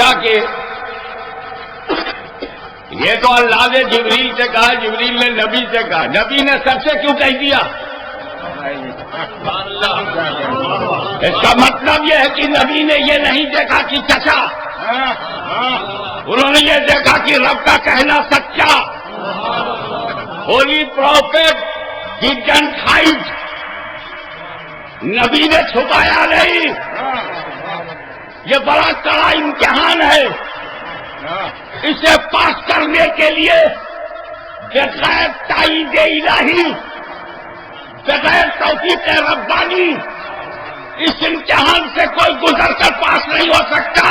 پوچھا کہ یہ تو اللہ نے جبریل سے کہا، جبریل نے نبی سے کہا، نبی نے سب سے کیوں کہہ دیا؟ اس کا مطلب یہ ہے کہ نبی نے یہ نہیں دیکھا کہ چچا، انہوں نے یہ دیکھا کہ رب کا کہنا سچا. Holy prophet he didn't hide, نبی نے چھپایا نہیں. یہ بڑا کڑا امتحان ہے. اسے پاس کرنے کے لیے بغیر تائید الہی، بغیر توفیق ربانی اس امتحان سے کوئی گزر کر پاس نہیں ہو سکتا.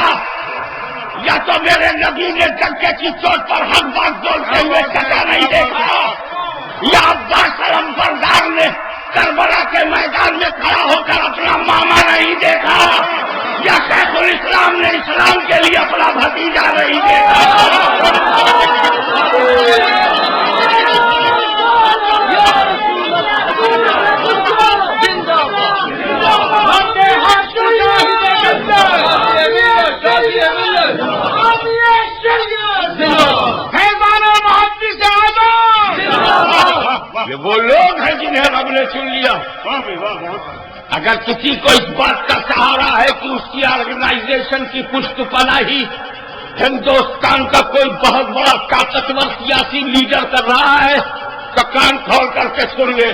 یا تو میرے نبی نے ڈنکے کی چوٹ پر حق بات بولتے ہوئے چچا نہیں دیکھا، یا عباس علمبردار نے کربلا کے میدان میں کھڑا ہو کر اپنا ماما نہیں دیکھا، یا شیخ الاسلام نے اسلام کے لیے اپنا بھتیجا نہیں دیکھا. یہ وہ لوگ ہیں جنہیں رب نے چن لیا. اگر کسی کو اس بات کا سہارا ہے کہ اس کی آرگنائزیشن کی پشت پناہی ہندوستان کا کوئی بہت بڑا طاقتور سیاسی لیڈر کر رہا ہے تو کان کھول کر کے سن لے.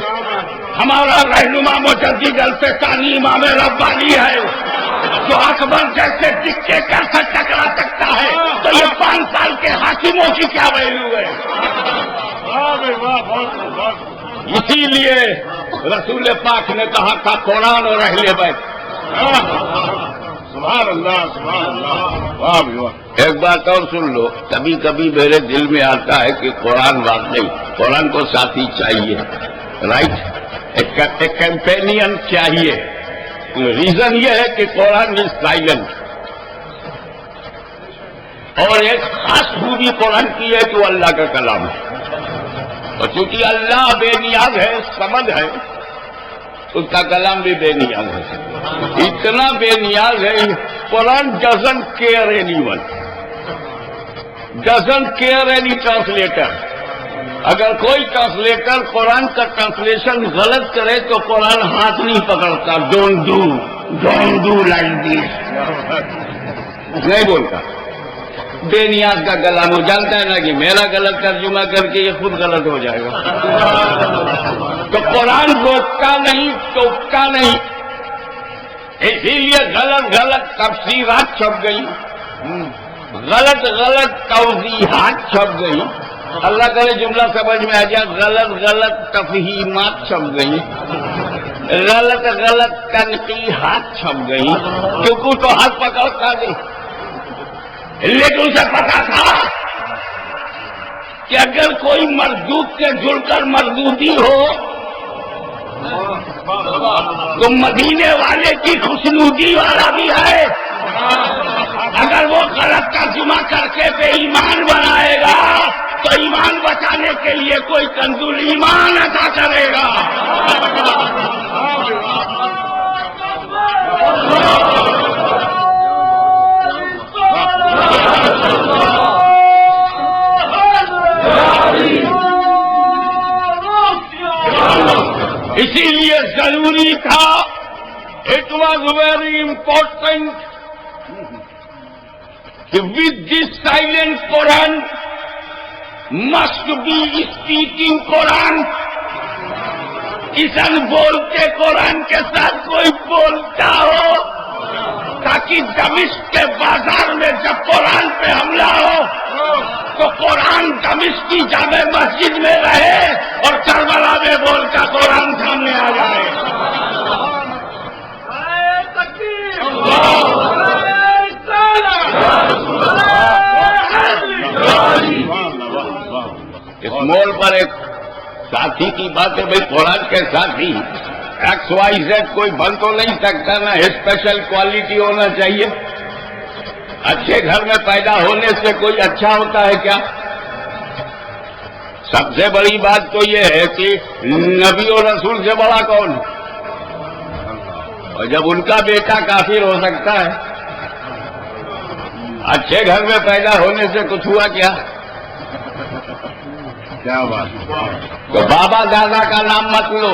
ہمارا رہنما مجدد الفسانی امام ربانی ہے جو اکبر جیسے ڈکٹیٹر سے ٹکرا سکتا ہے، تو یہ 5 سال کے حاکموں کی کیا ویلو ہے؟ اسی لیے رسول پاک نے کہا تھا قرآن اور اہل بیت. سبحان اللہ سبحان اللہ. واہ بھی واہ. ایک بات اور سن لو، کبھی کبھی میرے دل میں آتا ہے کہ قرآن واقعی، قرآن کو ساتھی چاہیے، رائٹ، ایک کیمپینین چاہیے. ریزن یہ ہے کہ قرآن از سائلنٹ، اور ایک خاص خوبی قرآن کی ہے کہ وہ اللہ کا کلام ہے. اور چونکہ اللہ بے نیاز ہے، سمد ہے، اس کا کلام بھی بے نیاز ہے. اتنا بے نیاز ہے Quran doesn't care anyone, doesn't care any translator. اگر کوئی ٹرانسلیٹر قرآن کا ٹرانسلیشن غلط کرے تو قرآن ہاتھ نہیں پکڑتا. ڈونٹ ڈو لائک دس نہیں بولتا. بے نیاز کا کلام وہ جانتا ہے نا کہ میرا غلط ترجمہ کر کے یہ خود غلط ہو جائے گا. تو قرآن روکتا نہیں، ٹوکتا نہیں. اسی لیے غلط تفسیرات چھپ گئی، غلط توضیحات چھپ گئی. اللہ کرے جملہ سمجھ میں آ جائے. غلط تفہیمات چھپ گئی، غلط تنقیحات چھپ گئی. کیونکہ تو ہاتھ پکڑتا نہیں، لیکن اسے پتا تھا کہ اگر کوئی مردود سے جڑ کر مردودی ہو تو مدینے والے کی خوشنودی والا بھی ہے. اگر وہ غلط ترجمہ کر کے بے ایمان بنائے گا تو ایمان بچانے کے لیے کوئی کنزول ایمان ادا کرے گا. اسی لیے ضروری تھا، اٹ واز ویری امپورٹنٹ کہ with this silent Quran must be speaking Quran. اس ان بولتے قرآن کے ساتھ کوئی بولتا ہو، تاکہ دمشق کے بازار میں جب قرآن پہ حملہ ہو تو قرآن دمشق کی جامع مسجد میں رہے اور کربلا میں بول کر قرآن سامنے آ جائے. اس موڑ پر ایک ساتھی کی بات ہے، بھائی قرآن کے ساتھی ایکس وائی زیڈ کوئی بن تو نہیں سکتا نا، اسپیشل کوالٹی ہونا چاہیے. اچھے گھر میں پیدا ہونے سے کوئی اچھا ہوتا ہے کیا؟ سب سے بڑی بات تو یہ ہے کہ نبی اور رسول سے بڑا کون؟ اور جب ان کا بیٹا کافر ہو سکتا ہے، اچھے گھر میں پیدا ہونے سے کچھ ہوا کیا؟ کیا بات، تو بابا دادا کا نام مت لو.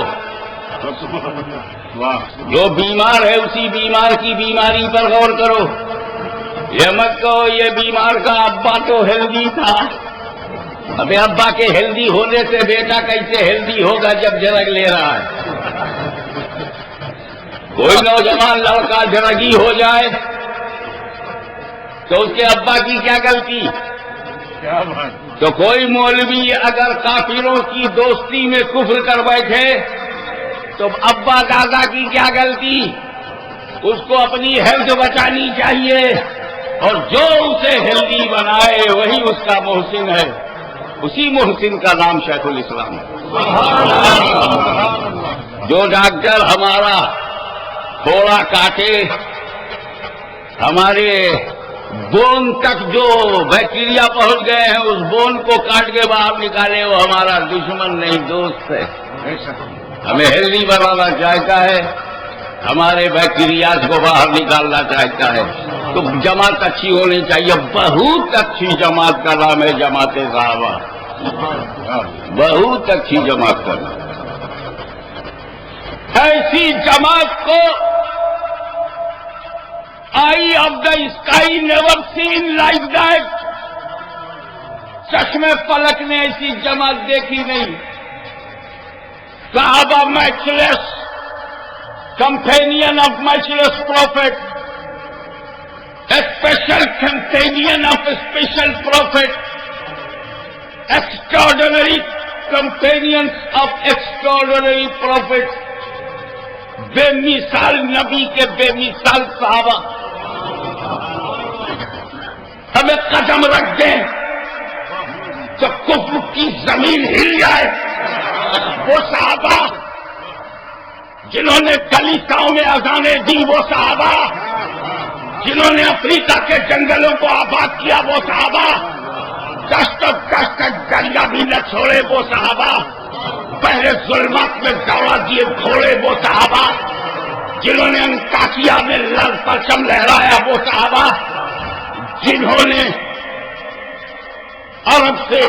واہ، جو بیمار ہے اسی بیمار کی بیماری پر غور کرو. یہ مت کہو یہ بیمار کا ابا تو ہیلدی تھا. ابھی ابا کے ہیلدی ہونے سے بیٹا کیسے ہیلدی ہوگا جب ڈرگ لے رہا ہے؟ کوئی نوجوان لڑکا ڈرگی ہو جائے تو اس کے ابا کی کیا غلطی؟ کیا بات، تو کوئی مولوی اگر کافروں کی دوستی میں کفر کر بیٹھے تو ابا دادا کی کیا غلطی؟ اس کو اپنی ہیلتھ بچانی چاہیے، اور جو اسے ہیلدی بنائے وہی اس کا محسن ہے. اسی محسن کا نام شیخ الاسلام ہے. جو ڈاکٹر ہمارا تھوڑا کاٹے، ہمارے بون تک جو بیکٹیریا پہنچ گئے ہیں اس بون کو کاٹ کے باہر نکالے، وہ ہمارا دشمن نہیں دوست ہے. ہمیں ہیلدی بنانا چاہتا ہے، ہمارے بیکٹیریاز کو باہر نکالنا چاہتا ہے. تو جماعت اچھی ہونی چاہیے. بہت اچھی جماعت کا نام ہے جماعت صحابہ. بہت اچھی جماعت کا نام. ایسی جماعت کو eye of the sky never seen like that. چشمے فلک نے ایسی جماعت دیکھی نہیں. صحابہ میچلیس companion of matchless prophet, a special companion of a special prophet, extraordinary companions of extraordinary prophets, بے مثال نبی کے بے مثال صحابہ. ہمیں قدم رکھ دیں تو کفر کی زمین ہل جائے. وہ صحابہ جنہوں نے کلیساؤں میں اذانیں دی، وہ صحابہ جنہوں نے افریقہ کے جنگلوں کو آباد کیا، وہ صحابہ دست دریا بھی نہ چھوڑے، وہ صحابہ پہلے ظلمات میں دوڑا دیے گھوڑے، وہ صحابہ جنہوں نے انطاکیہ میں لال پرچم لہرایا، وہ صحابہ جنہوں نے عرب سے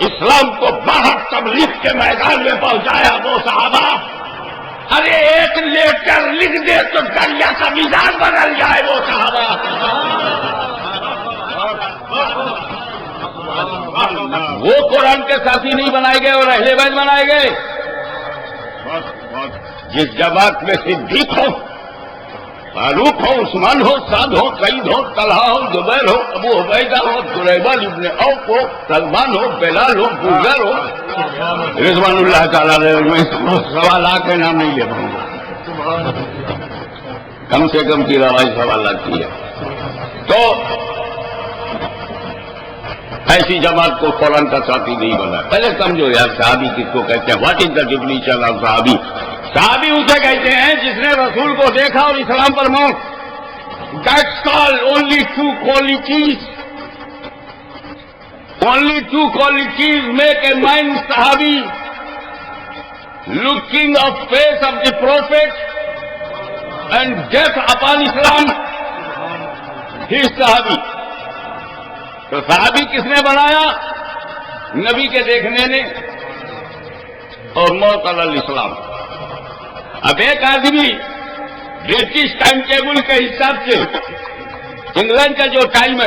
اسلام کو باہر تبلیغ کے میدان میں پہنچایا، وہ صحابہ. ارے ایک لیٹر لکھ دے تو دریا کا میزان بدل جائے، وہ صحابہ. وہ قرآن کے ساتھی نہیں بنائے گئے اور اہل بیت بنائے گئے. جس جماعت میں صدیق ہو، فاروق ہو، عثمان ہو، سعد ہو، سعید ہو، طلحہ ہو، زبیر ہو، ابو عبیدہ ہو، سلیمان ابن عوف ہو، سلمان ہو، بلال ہو، بوزر ہو، رضوان اللہ تعالیٰ نے 1.25 لاکھ کے نام نہیں لے پاؤں گا. کم سے کم کی رواج 1.25 لاکھ کی ہے. تو ایسی جماعت کو قرآن کا ساتھی نہیں بنا. پہلے سمجھو یار صحابی کس کو کہتے ہیں. What is the definition of صحابی؟ صحابی اسے کہتے ہیں جس نے رسول کو دیکھا اور اسلام پر موت. That's all. Only two qualities make a man صحابی. Looking of face of the prophet and death upon Islam, he is صحابی. تو صحابی کس نے بنایا؟ نبی کے دیکھنے نے اور موت علی الاسلام. اب ایک آدمی برٹش ٹائم ٹیبل کے حساب سے انگلینڈ کا جو ٹائم ہے